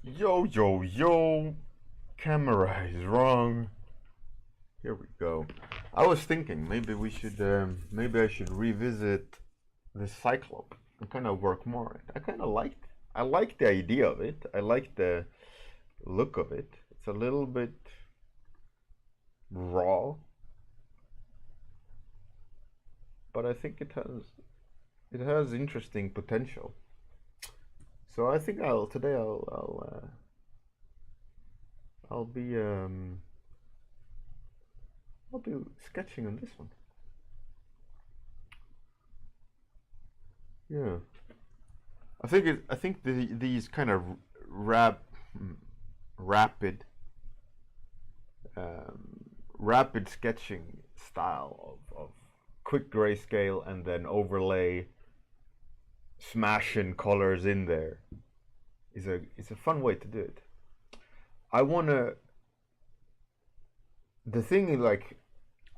Yo, yo, yo! Camera is wrong. Here we go. I was thinking maybe I should revisit the Cyclope and kind of work more on it. I like the idea of it. I like the look of it. It's a little bit raw, but I think it has interesting potential. So I think I'll be sketching on this one. Yeah, I think these kind of rapid rapid sketching style of quick grayscale and then overlay smashing colors in there is a fun way to do it. I wanna the thing like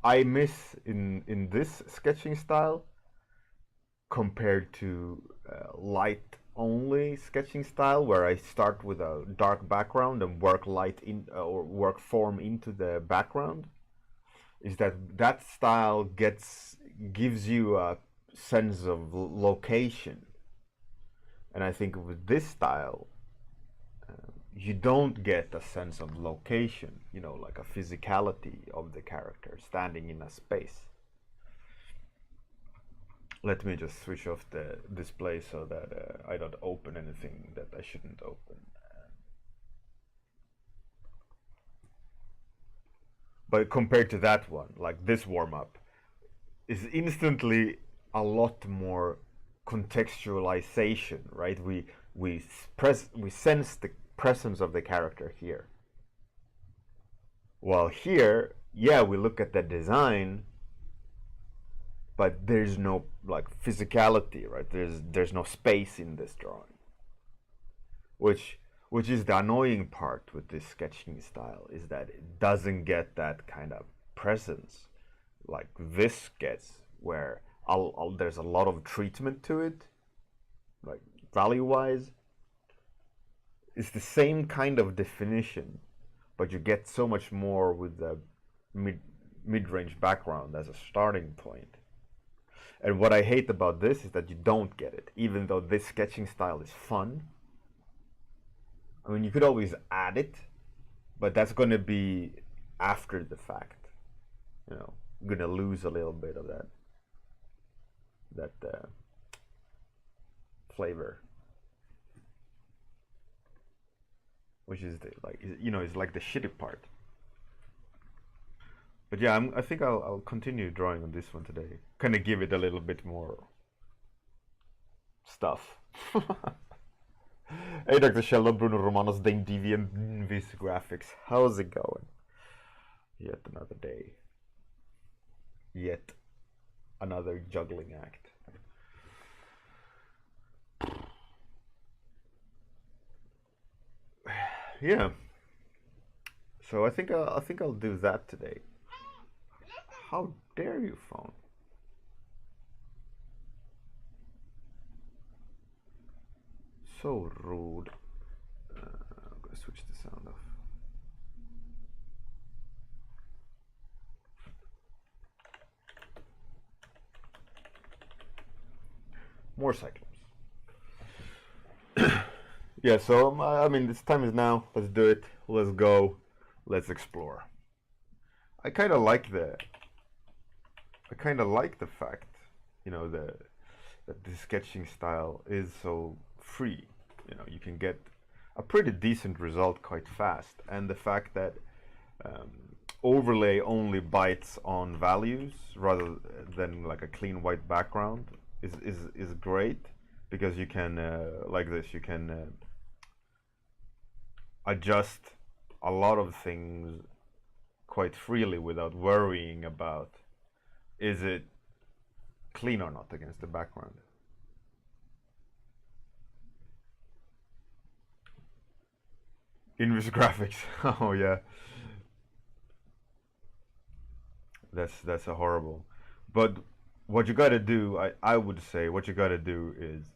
I miss in this sketching style compared to light only sketching style where I start with a dark background and work light in or work form into the background is that style gives you a sense of location, and I think with this style you don't get a sense of location, like a physicality of the character standing in a space. Let me just switch off the display so that I don't open anything that I shouldn't open. But compared to that one, like this warm-up, is instantly a lot more contextualization, right? We sense the presence of the character here. While here, yeah, we look at the design, but there's no like physicality, right? There's no space in this drawing, which is the annoying part with this sketching style, is that it doesn't get that kind of presence like this gets, where there's a lot of treatment to it, like value wise. It's the same kind of definition, but you get so much more with the mid-range background as a starting point. And what I hate about this is that you don't get it, even though this sketching style is fun. I mean, you could always add it, but that's going to be after the fact. You're going to lose a little bit of that flavor, which is is like the shitty part. But yeah, I think I'll continue drawing on this one today. Kind of give it a little bit more stuff. Hey, Dr. Sheldon, Bruno Romanos, Dane Deviant, Vis Graphics. How's it going? Yet another day. Yet another juggling act. Yeah. So I think I'll do that today. How dare you, phone? So rude. I'm gonna switch the sound off. More Cyclops. Yeah, so I mean, this time is now. Let's do it. Let's go. Let's explore. I kind of like the fact, that the sketching style is so free. You can get a pretty decent result quite fast, and the fact that overlay only bites on values rather than like a clean white background is great, because you can like this, you can adjust a lot of things quite freely without worrying about is it clean or not against the background. Invis graphics. Oh yeah, that's a horrible. But what you gotta do, I would say, what you gotta do is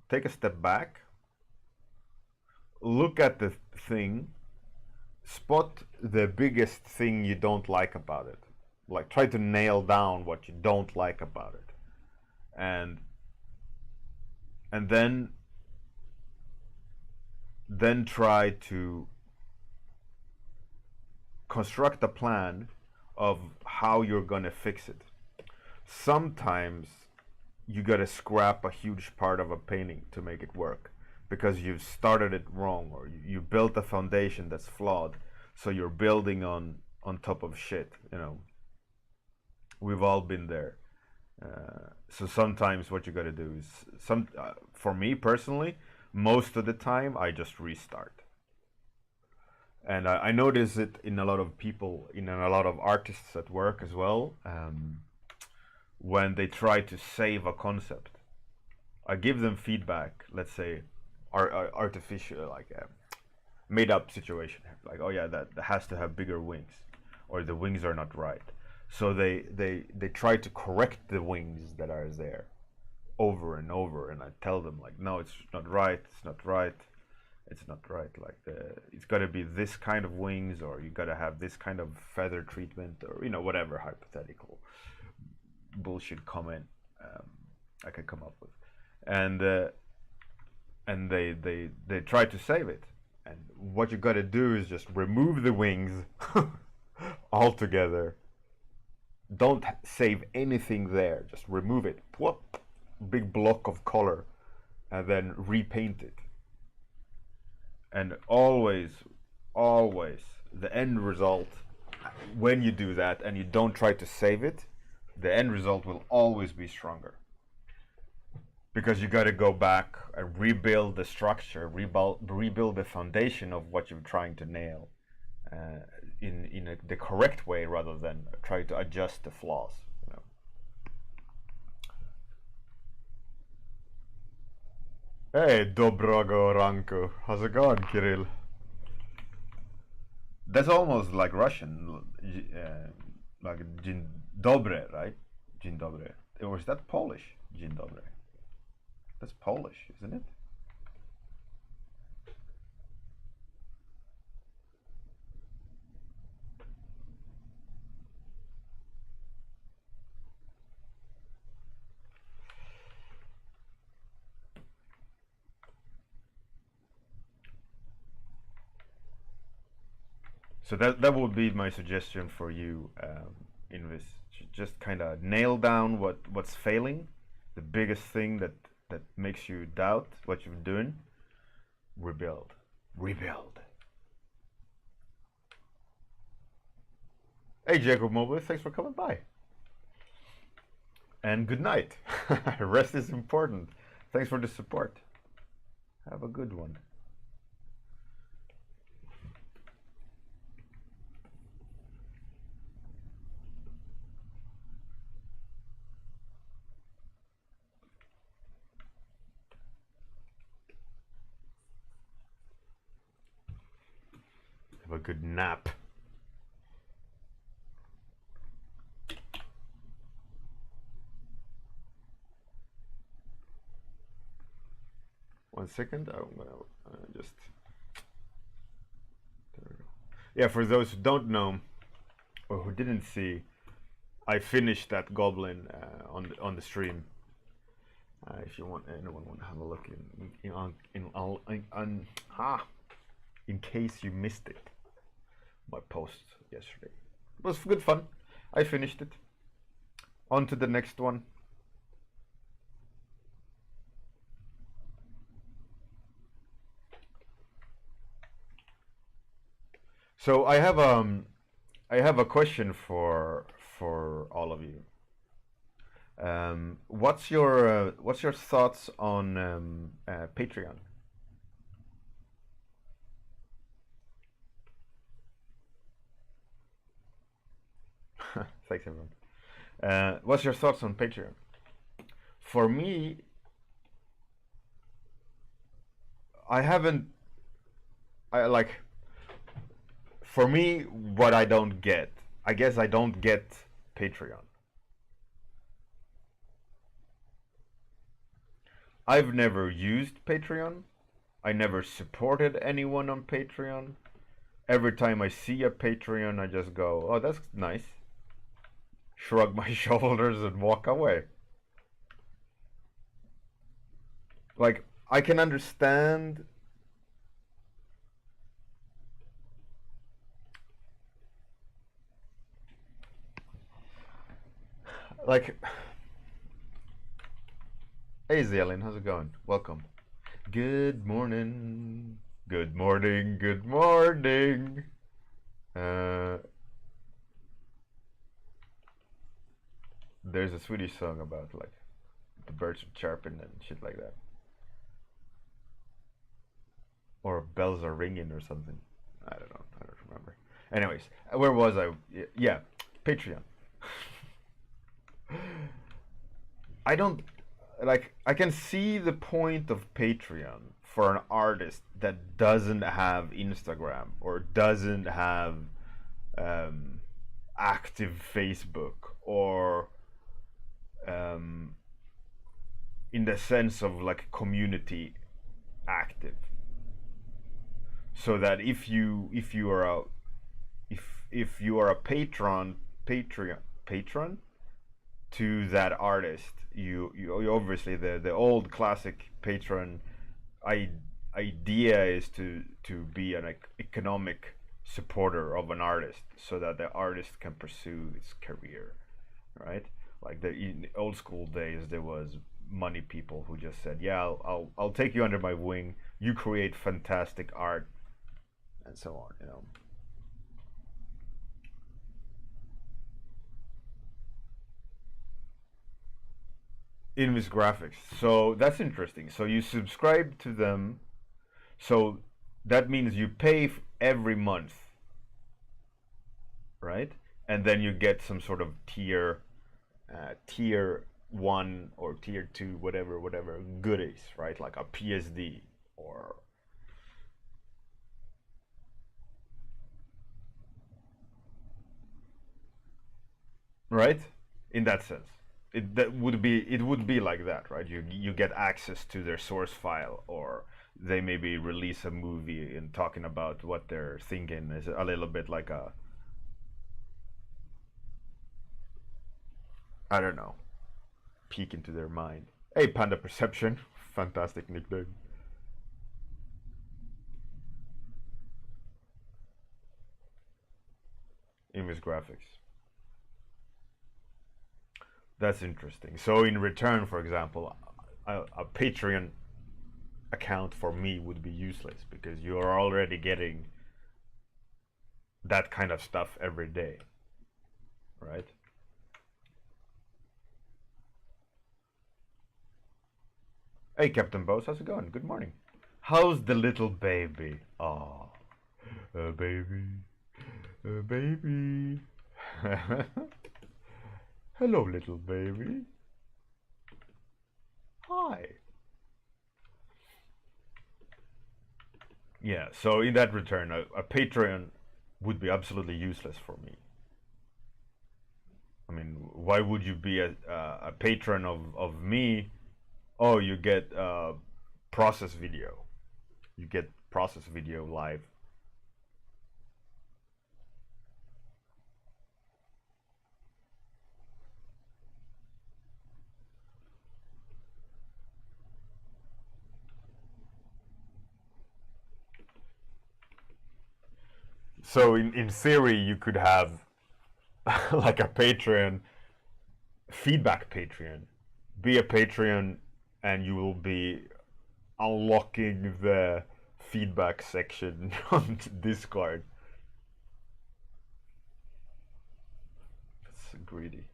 take a step back, look at the thing, spot the biggest thing you don't like about it. Like try to nail down what you don't like about it. And then try to construct a plan of how you're gonna fix it. Sometimes you gotta scrap a huge part of a painting to make it work because you've started it wrong, or you built a foundation that's flawed, so you're building on top of shit. We've all been there. So sometimes what you gotta do is for me personally, most of the time I just restart. And I notice it in a lot of people, in a lot of artists at work as well. When they try to save a concept, I give them feedback. Let's say, artificial, like a made-up situation, like, oh yeah, that has to have bigger wings, or the wings are not right. So they try to correct the wings that are there over and over, and I tell them like, no, it's not right. It's not right. It's not right. Like it's got to be this kind of wings, or you got to have this kind of feather treatment, or whatever hypothetical bullshit comment I could come up with, and they try to save it. And what you got to do is just remove the wings altogether. Don't save anything there. Just remove it. Whoop, big block of color, and then repaint it. And always, the end result, when you do that and you don't try to save it, the end result will always be stronger. Because you got to go back and rebuild the structure, rebuild the foundation of what you're trying to nail in the correct way, rather than try to adjust the flaws. Hey, Dobrogo Ranko. How's it going, Kirill? That's almost like Russian, like Dzień dobry, right? Dzień dobry. Or is that Polish? Dzień dobry. That's Polish, isn't it? So that would be my suggestion for you in this. Just kind of nail down what's failing, the biggest thing that makes you doubt what you're doing. Rebuild. Hey, Jacob Mobley, thanks for coming by. And good night. Rest is important. Thanks for the support. Have a good one. Have a good nap. One second, I'm gonna just. There we go. Yeah, for those who don't know or who didn't see, I finished that goblin on the stream. If you want, anyone want to have a look in case you missed it, my post yesterday. It was good fun. I finished it. On to the next one. So I have a question for all of you. What's your thoughts on Patreon? Thanks, everyone. What's your thoughts on Patreon? For me, I haven't. I like. For me, what I don't get, I guess I don't get Patreon. I've never used Patreon, I never supported anyone on Patreon. Every time I see a Patreon, I just go, oh, that's nice. Shrug my shoulders and walk away. Like, I can understand like, hey Zelin, how's it going? Welcome. Good morning. Good morning. Good morning. There's a Swedish song about like the birds chirping and shit like that. Or bells are ringing or something. I don't know. I don't remember. Anyways, where was I? Yeah, Patreon. I don't like. I can see the point of Patreon for an artist that doesn't have Instagram or doesn't have active Facebook or in the sense of like community active, so that if you are a if you are a patron to that artist, you obviously the old classic patron idea is to be an economic supporter of an artist so that the artist can pursue his career, right? Like in old school days, there was money people who just said, yeah, I'll take you under my wing, you create fantastic art and so on, you know. Invis graphics, so that's interesting. So you subscribe to them, so that means you pay every month, right? And then you get some sort of tier 1 or tier 2, whatever goodies, right? Like a PSD or right, in that sense. It would be like that, right? You get access to their source file, or they maybe release a movie and talking about what they're thinking is a little bit like a, I don't know, peek into their mind. Hey, Panda Perception, fantastic nickname. Image graphics. That's interesting. So in return, for example, a Patreon account for me would be useless because you are already getting that kind of stuff every day, right? Hey, Captain Bose, how's it going? Good morning. How's the little baby? Oh, a baby, a baby. Hello, little baby. Hi. Yeah, so in that return, a Patreon would be absolutely useless for me. I mean, why would you be a patron of me? Oh, you get process video. You get process video live. So in theory, you could have like a Patreon, feedback Patreon. Be a Patreon and you will be unlocking the feedback section on Discord. That's greedy.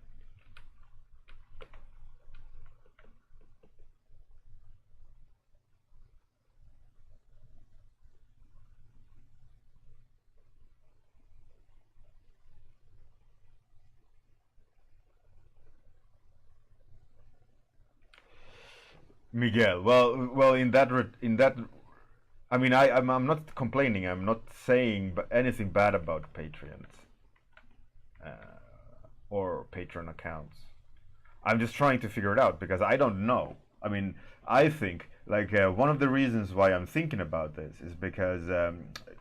Miguel, well, in that, I mean, I'm not complaining. I'm not saying anything bad about Patreons or Patreon accounts. I'm just trying to figure it out because I don't know. I mean, I think like one of the reasons why I'm thinking about this is because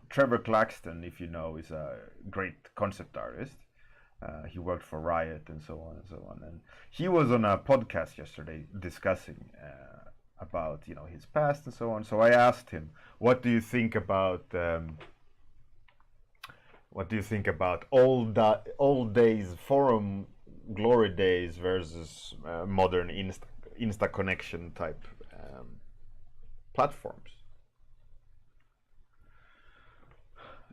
Trevor Claxton, if you know, is a great concept artist. He worked for Riot and so on and so on. And he was on a podcast yesterday discussing about his past and so on. So I asked him, "What do you think about old days forum glory days versus modern Insta connection type platforms?"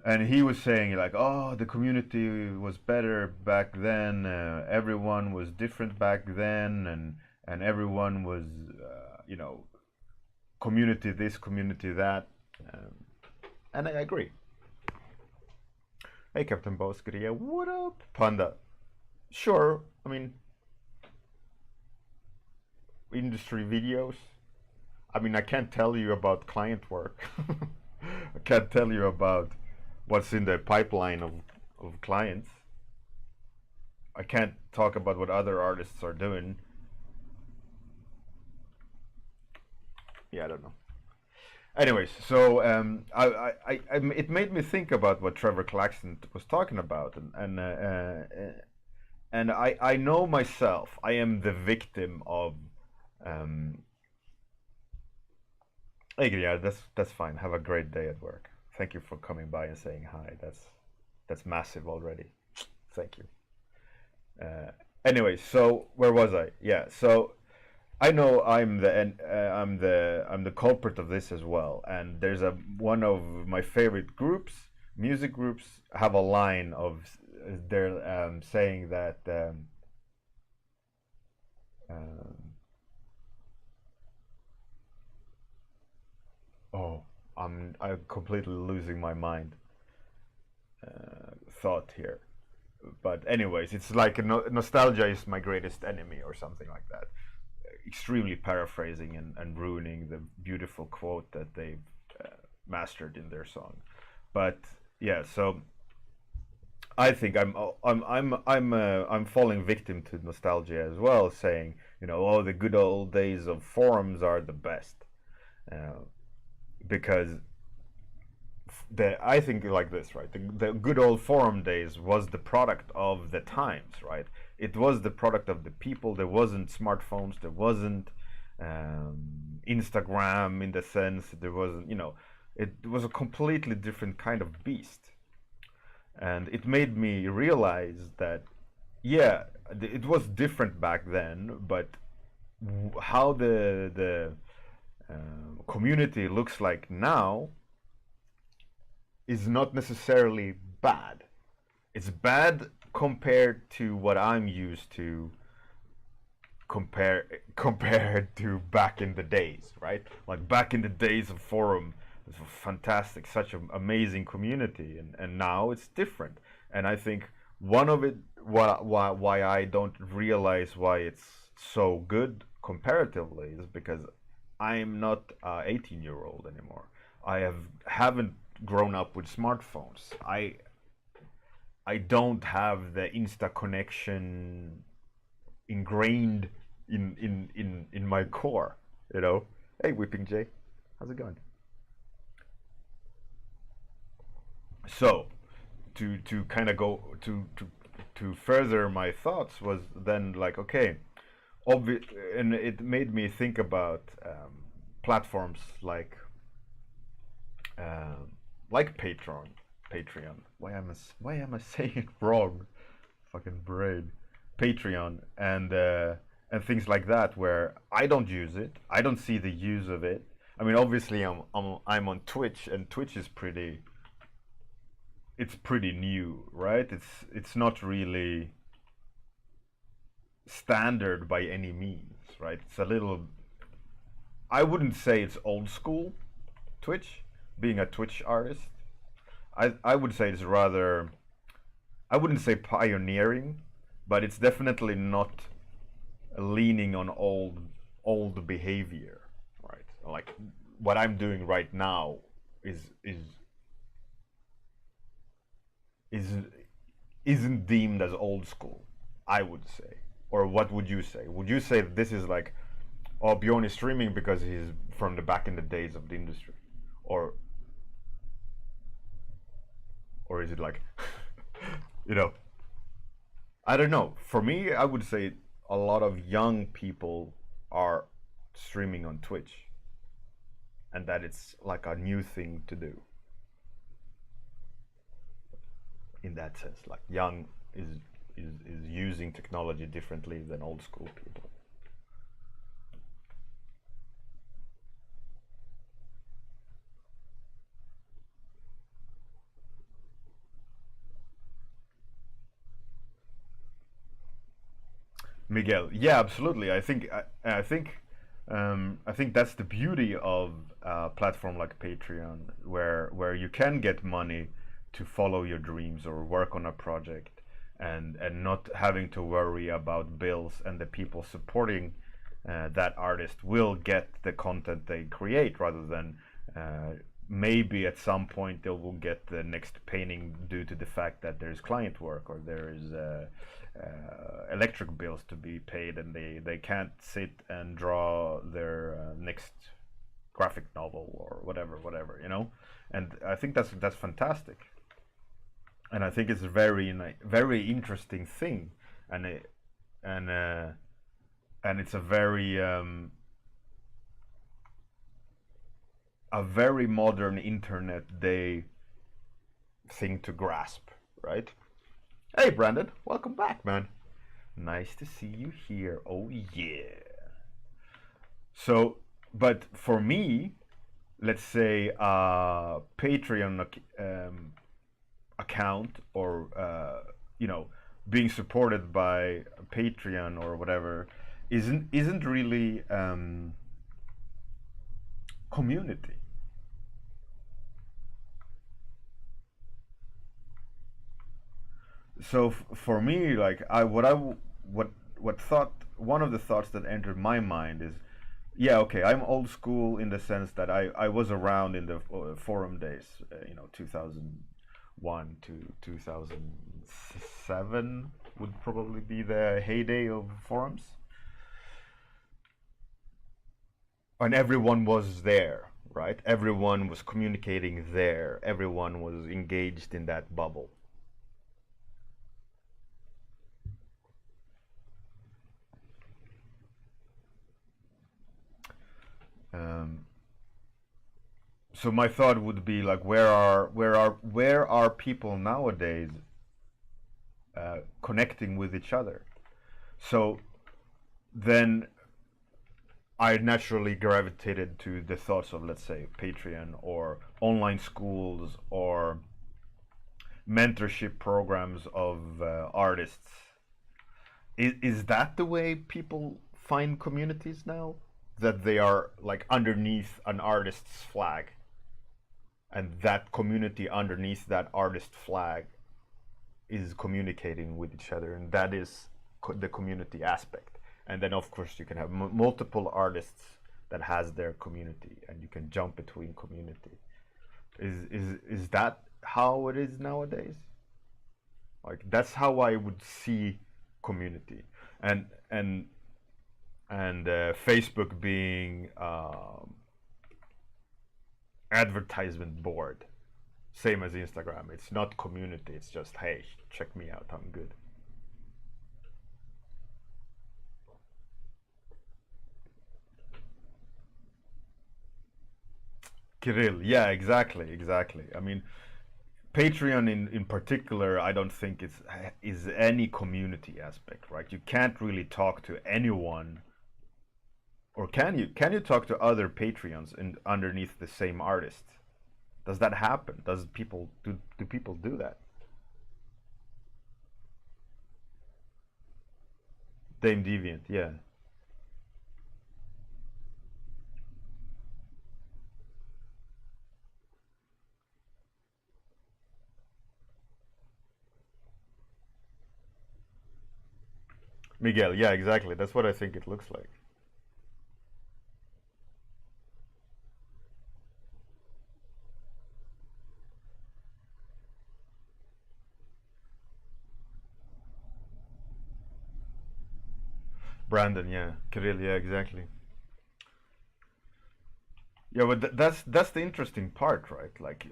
And he was saying like, "Oh, the community was better back then. Everyone was different back then, and everyone was, community this, community that." And I agree. Hey, Captain Boskria, what up, Panda? Sure, I mean, industry videos. I mean, I can't tell you about client work. I can't tell you about what's in the pipeline of clients. I can't talk about what other artists are doing. Yeah, I don't know. Anyways, so it made me think about what Trevor Claxton was talking about, and I know myself. I am the victim of. Hey, yeah, that's fine. Have a great day at work. Thank you for coming by and saying hi. That's massive already. Thank you. Anyway, so where was I? Yeah, so I know I'm the culprit of this as well. And there's one of my favorite groups, music groups, have a line of they're saying that oh, I'm completely losing my mind thought here. But anyways, it's like nostalgia is my greatest enemy or something like that. Extremely paraphrasing and ruining the beautiful quote that they've mastered in their song. But yeah, so I think I'm falling victim to nostalgia as well, saying oh, the good old days of forums are the best, because I think like this, right? The good old forum days was the product of the times, right? It was the product of the people. There wasn't smartphones. There wasn't Instagram in the sense. There wasn't, it was a completely different kind of beast. And it made me realize that, yeah, it was different back then, but how the community looks like now is not necessarily bad. It's bad compared to what I'm used to compared to back in the days, right? Like back in the days of forum, it was fantastic, such an amazing community, and now it's different. And I think one of it, why I don't realize why it's so good comparatively, is because I'm not an 18-year-old anymore. Haven't grown up with smartphones. I don't have the Insta connection ingrained in my core, Hey, Whipping J, how's it going? So, to kind of go to further my thoughts was then like, okay, and it made me think about platforms like Patreon. Why am I saying it wrong? Fucking brain. Patreon and things like that, where I don't use it. I don't see the use of it. I mean, obviously, I'm on Twitch, and Twitch is pretty. It's pretty new, right? It's not really standard by any means, right? It's a little. I wouldn't say it's old school Twitch, being a Twitch artist. I would say it's rather, I wouldn't say pioneering, but it's definitely not leaning on old behavior, right? Like what I'm doing right now is isn't deemed as old school, I would say. Or what would you say? Would you say that this is like or Bjorn is streaming because he's from the back in the days of the industry, or or is it like, you know, I don't know. For me, I would say a lot of young people are streaming on Twitch, and that it's like a new thing to do. In that sense, like young is using technology differently than old school people. Miguel, yeah, absolutely. I think that's the beauty of a platform like Patreon, where you can get money to follow your dreams or work on a project, and not having to worry about bills, and the people supporting that artist will get the content they create, rather than maybe at some point they will get the next painting due to the fact that there's client work, or there is electric bills to be paid, and they can't sit and draw their next graphic novel or whatever, you know. And I think that's fantastic, and I think it's a very interesting thing, and and uh, and it's a very modern internet day thing to grasp, right? Hey, Brandon, welcome back, man. Nice to see you here. Oh, yeah. So, but for me, let's say a Patreon account, or, you know, being supported by Patreon or whatever, isn't really community. So for me, like what thought one of the thoughts that entered my mind is, yeah, okay, I'm old school in the sense that I was around in the forum days, you know, 2001 to 2007 would probably be the heyday of forums, and everyone was there, right? Everyone was communicating there. Everyone was engaged in that bubble. Um, so my thought would be like, where are people nowadays connecting with each other? So then I naturally gravitated to the thoughts of, let's say, Patreon or online schools or mentorship programs of artists. Is that the way people find communities now? That they are like underneath an artist's flag, and that community underneath that artist flag is communicating with each other, and that is the community aspect. And then of course you can have multiple artists that has their community, and you can jump between community. Is that how it is nowadays? Like, that's how I would see community, and and Facebook being advertisement board, same as Instagram. It's not community. It's just, hey, check me out. I'm good. Kirill, yeah, exactly. I mean, Patreon in particular, I don't think is any community aspect, right? You can't really talk to anyone, or can you? Can you talk to other Patreons in underneath the same artist? Does that happen? Does people do people do that? Dame Deviant, yeah. Miguel, yeah, exactly. That's what I think it looks like. Brandon, yeah. Kirill, yeah, exactly. Yeah, but that's the interesting part, right? Like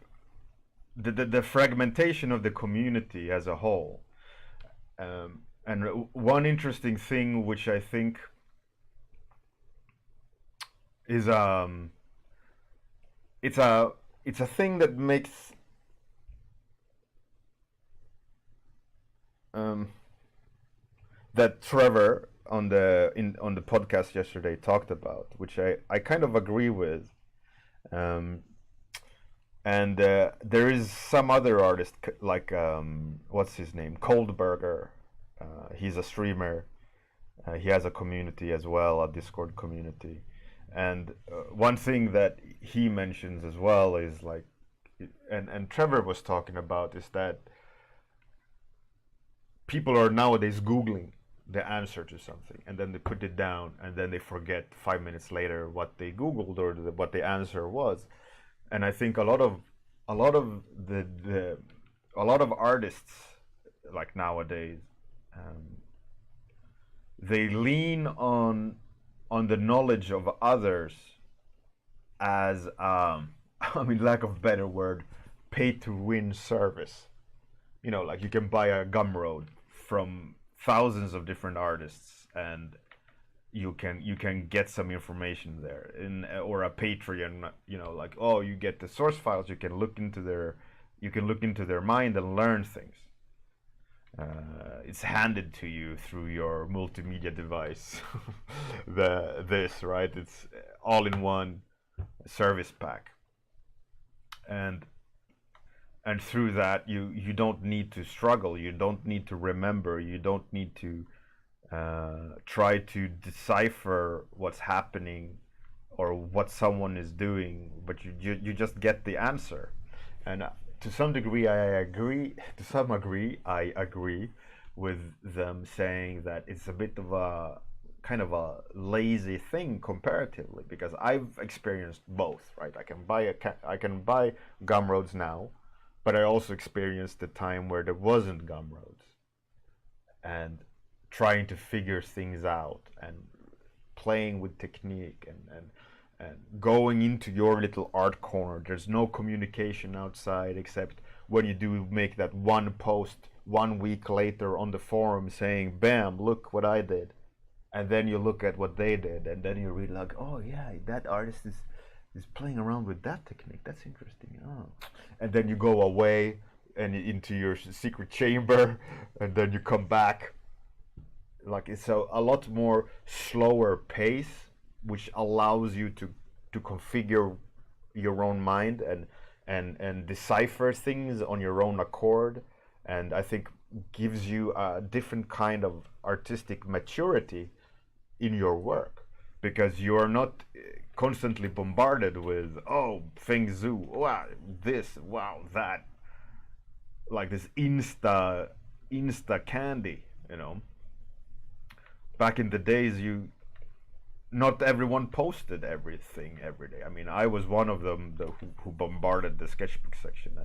the fragmentation of the community as a whole. And one interesting thing, which I think is it's a it's a thing that makes um, that Trevor on the podcast yesterday talked about, which I kind of agree with. Um, and there is some other artist like what's his name, Coldberger. He's a streamer. He has a community as well, a Discord community. And one thing that he mentions as well is like, and Trevor was talking about, is that people are nowadays Googling the answer to something, and then they put it down, and then they forget 5 minutes later what they Googled or what the answer was. And I think a lot of a lot of artists like nowadays, um, they lean on the knowledge of others as I mean, lack of better word, pay to win service. You know, like you can buy a Gumroad from thousands of different artists, and you can get some information there in, or a Patreon. You know, like, oh, you get the source files, you can look into their mind and learn things. It's handed to you through your multimedia device. This, right, it's all in one service pack. and and through that, you don't need to struggle, you don't need to remember, you don't need to try to decipher what's happening or what someone is doing, but you just get the answer. And to some degree, I agree with them saying that it's a bit of a kind of a lazy thing comparatively, because I've experienced both, right? I can buy Gumroads now, but I also experienced the time where there wasn't Gumroads, and trying to figure things out and playing with technique, and going into your little art corner. There's no communication outside except when you do make that one post 1 week later on the forum saying, bam, look what I did. And then you look at what they did, and then you read like, oh yeah, that artist is playing around with that technique. That's interesting. Oh. And then you go away and into your secret chamber, and then you come back. Like, it's a lot more slower pace, which allows you to configure your own mind and decipher things on your own accord, and I think gives you a different kind of artistic maturity in your work, because you are not constantly bombarded with, oh, Feng Zhu, wow, this, wow, that, like this insta candy, you know. Back in the days, you not everyone posted everything every day. I mean, I was one of them who bombarded the sketchbook section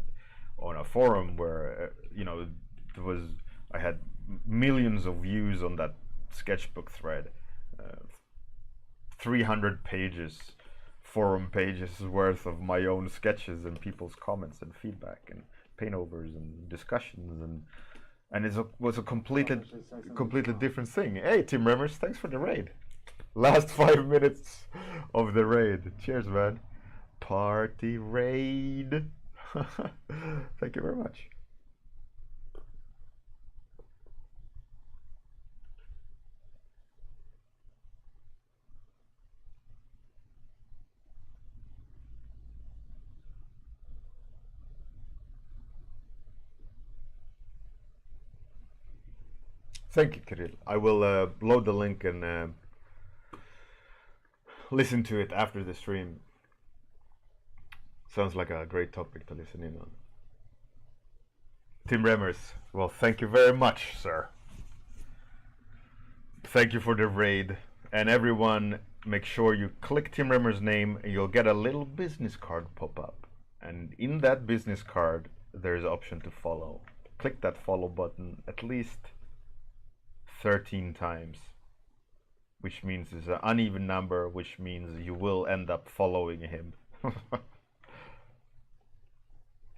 on a forum where there was, I had millions of views on that sketchbook thread, 300 pages, forum pages worth of my own sketches and people's comments and feedback and paintovers and discussions, and it was a completely different thing. Hey, Tim Remmers, thanks for the raid. Last 5 minutes of the raid. Cheers, man. Party raid. Thank you very much. Thank you, Kirill. I will load the link and listen to it after the stream. Sounds like a great topic to listen in on. Tim Remmers, well, thank you very much, sir. Thank you for the raid. And everyone, make sure you click Tim Remmers' name and you'll get a little business card pop up. And in that business card, there's an option to follow. Click that follow button at least 13 times, which means it's an uneven number, which means you will end up following him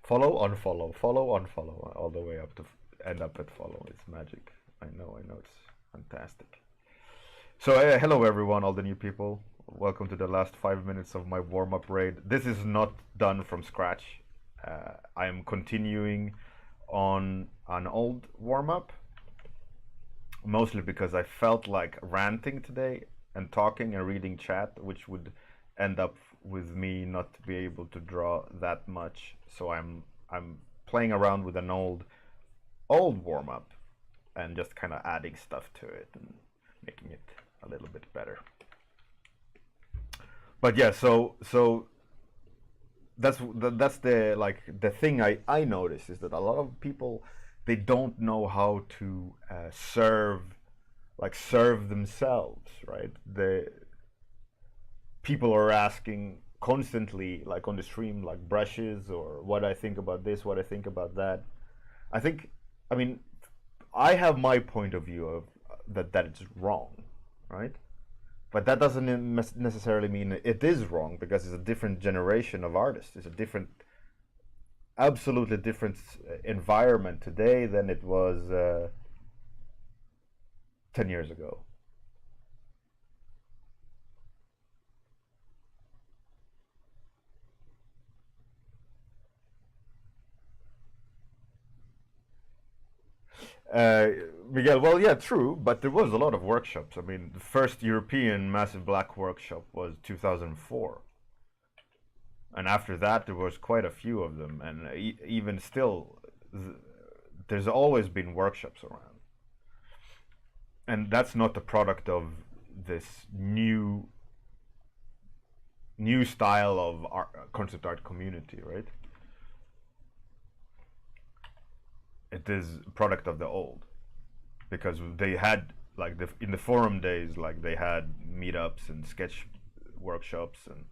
follow, unfollow, all the way up to end up at follow. It's magic. I know, it's fantastic. So hello everyone, all the new people. Welcome to the last 5 minutes of my warm-up raid. This is not done from scratch. I am continuing on an old warm-up, mostly because I felt like ranting today and talking and reading chat, which would end up with me not to be able to draw that much. So I'm playing around with an old warm-up and just kind of adding stuff to it and making it a little bit better. But yeah, so that's the thing I notice is that a lot of people, they don't know how to serve themselves, right? The people are asking constantly, like on the stream, like brushes or what I think about this, what I think about that. I mean, I have my point of view of that it's wrong, right? But that doesn't necessarily mean it is wrong, because it's a different generation of artists. It's a different, absolutely different environment today than it was 10 years ago. Miguel, well, yeah, true, but there was a lot of workshops. I mean, the first European massive black workshop was 2004. And after that, there was quite a few of them. And even still, there's always been workshops around. And that's not the product of this new style of concept art community, right? It is a product of the old, because they had, like, in the forum days, like, they had meetups and sketch workshops and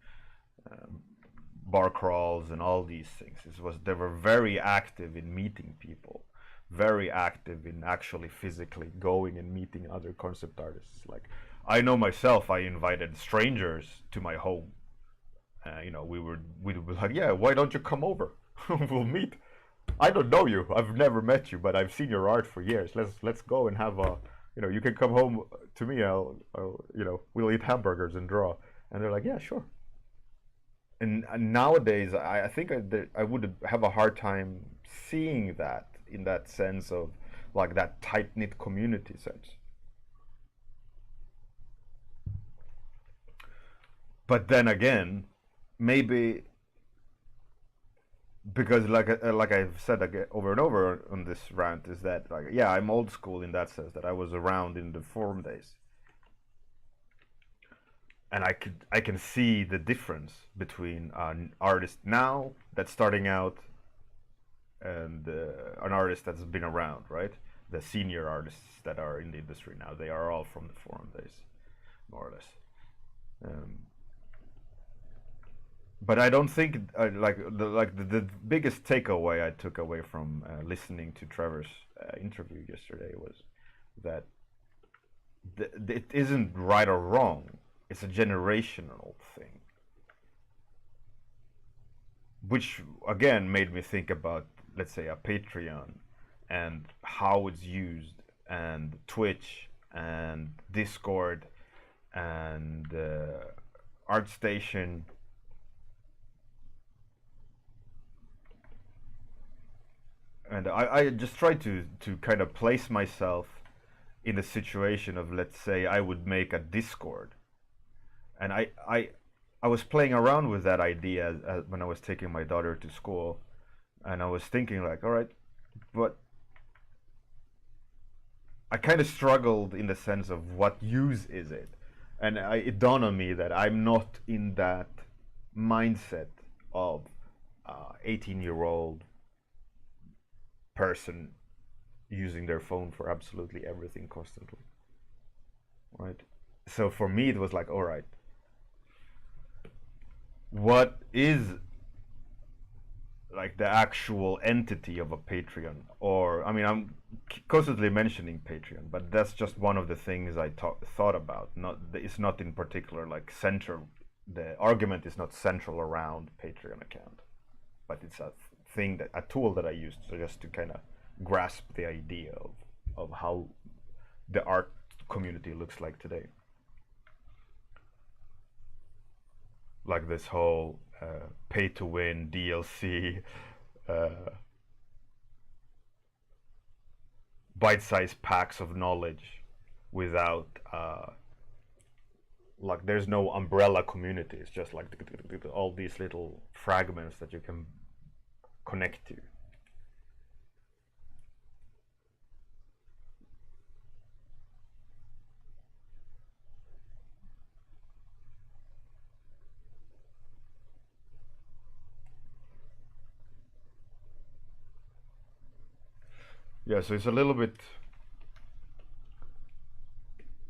bar crawls and all these things. They were very active in meeting people, very active in actually physically going and meeting other concept artists. Like, I know myself, I invited strangers to my home. We'd be like, yeah, why don't you come over? We'll meet. I don't know you. I've never met you, but I've seen your art for years. Let's go and have a, you can come home to me. I'll we'll eat hamburgers and draw. And they're like, yeah, sure. And nowadays, I think I would have a hard time seeing that, in that sense of, like, that tight-knit community sense. But then again, maybe because, like I've said over and over on this rant, is that, like, yeah, I'm old school in that sense, that I was around in the forum days, and I can see the difference between an artist now that's starting out and an artist that's been around, right? The senior artists that are in the industry now, they are all from the forum days, more or less. But I don't think the biggest takeaway I took away from listening to Trevor's interview yesterday was that it isn't right or wrong. It's a generational thing, which again made me think about, let's say, a Patreon and how it's used, and Twitch and Discord and ArtStation. And I just try to kind of place myself in the situation of, let's say, I would make a Discord. And I was playing around with that idea when I was taking my daughter to school. And I was thinking, like, all right, but I kind of struggled in the sense of what use is it? And it dawned on me that I'm not in that mindset of 18-year-old person using their phone for absolutely everything constantly, right? So for me, it was like, all right, what is, like, the actual entity of a Patreon? Or, I mean, I'm constantly mentioning Patreon, but that's just one of the things I thought about. It's not in particular, like, central the argument is not central around Patreon account, but it's a tool that I use just to kind of grasp the idea of how the art community looks like today. Like this whole pay to win DLC, bite-sized packs of knowledge without like there's no umbrella community. It's just like all these little fragments that you can connect to. Yeah, so it's a little bit,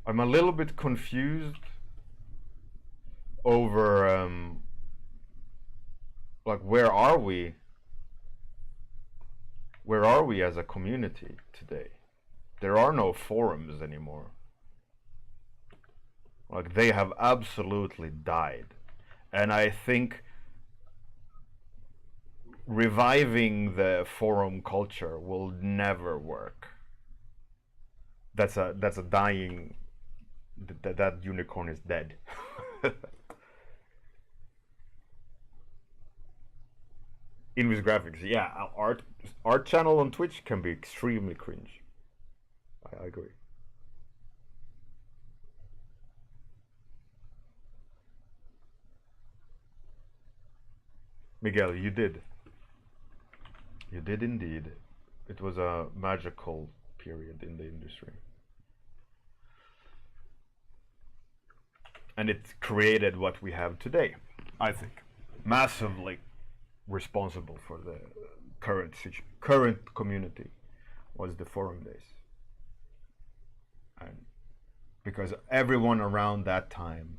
I'm a little bit confused over like where are we as a community today? There are no forums anymore. Like they have absolutely died. And I think reviving the forum culture will never work. That's a dying, that unicorn is dead. Invis graphics, yeah, art channel on Twitch can be extremely cringe. I agree. Miguel, you did. You did indeed. It was a magical period in the industry. And it created what we have today, I think. Massively responsible for the current community was the forum days. And because everyone around that time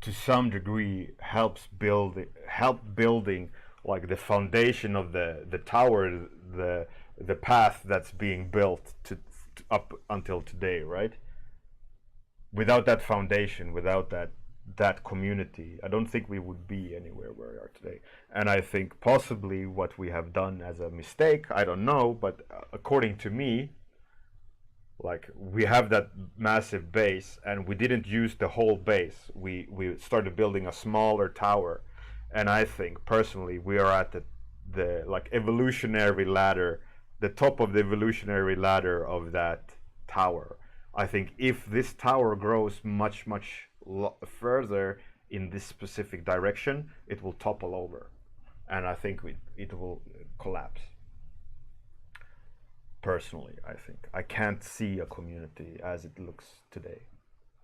to some degree helped building like the foundation of the tower, the path that's being built to up until today, right? Without that foundation, without that community, I don't think we would be anywhere where we are today. And I think possibly what we have done as a mistake, I don't know, but according to me, like we have that massive base and we didn't use the whole base. We started building a smaller tower. And I think personally we are at the like evolutionary ladder, the top of the evolutionary ladder of that tower. I think if this tower grows much further in this specific direction, it will topple over, and I think it will collapse. Personally, I think I can't see a community as it looks today,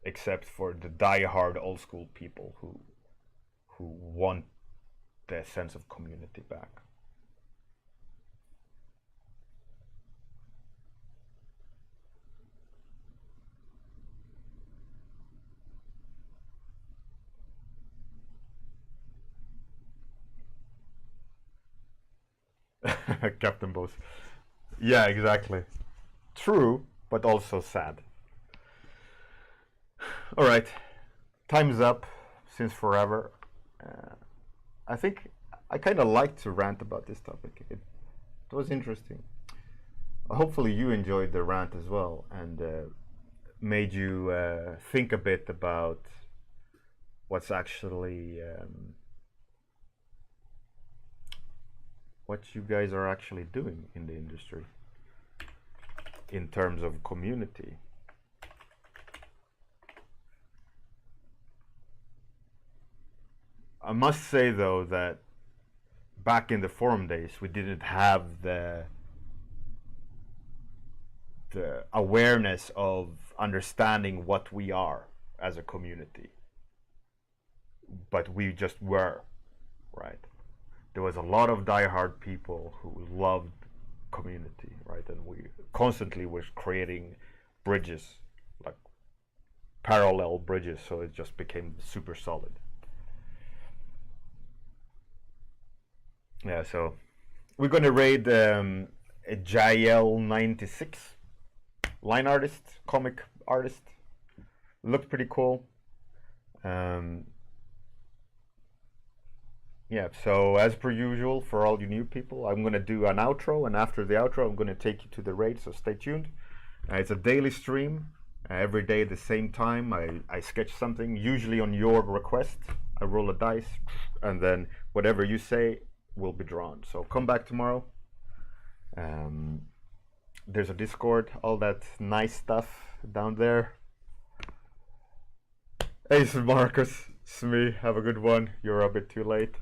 except for the die-hard old school people who want their sense of community back. Captain Boss. Yeah, exactly. True, but also sad. All right, time's up since forever. I think I kind of like to rant about this topic. It was interesting. Hopefully you enjoyed the rant as well and made you think a bit about what's actually what you guys are actually doing in the industry in terms of community. I must say though that back in the forum days we didn't have the awareness of understanding what we are as a community, but we just were, right? There was a lot of diehard people who loved community, right? And we constantly were creating bridges, like parallel bridges, so it just became super solid. Yeah, so we're gonna raid a JL96 line artist, comic artist. Looked pretty cool. Um, yeah, so as per usual, for all you new people, I'm going to do an outro, and after the outro, I'm going to take you to the raid, so stay tuned. It's a daily stream, every day at the same time. I sketch something, usually on your request. I roll a dice, and then whatever you say will be drawn. So come back tomorrow. There's a Discord, all that nice stuff down there. Hey, this is Marcus. It's me. Have a good one. You're a bit too late.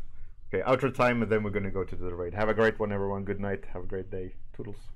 Okay, outro time, and then we're gonna go to the raid. Have a great one, everyone. Good night. Have a great day. Toodles.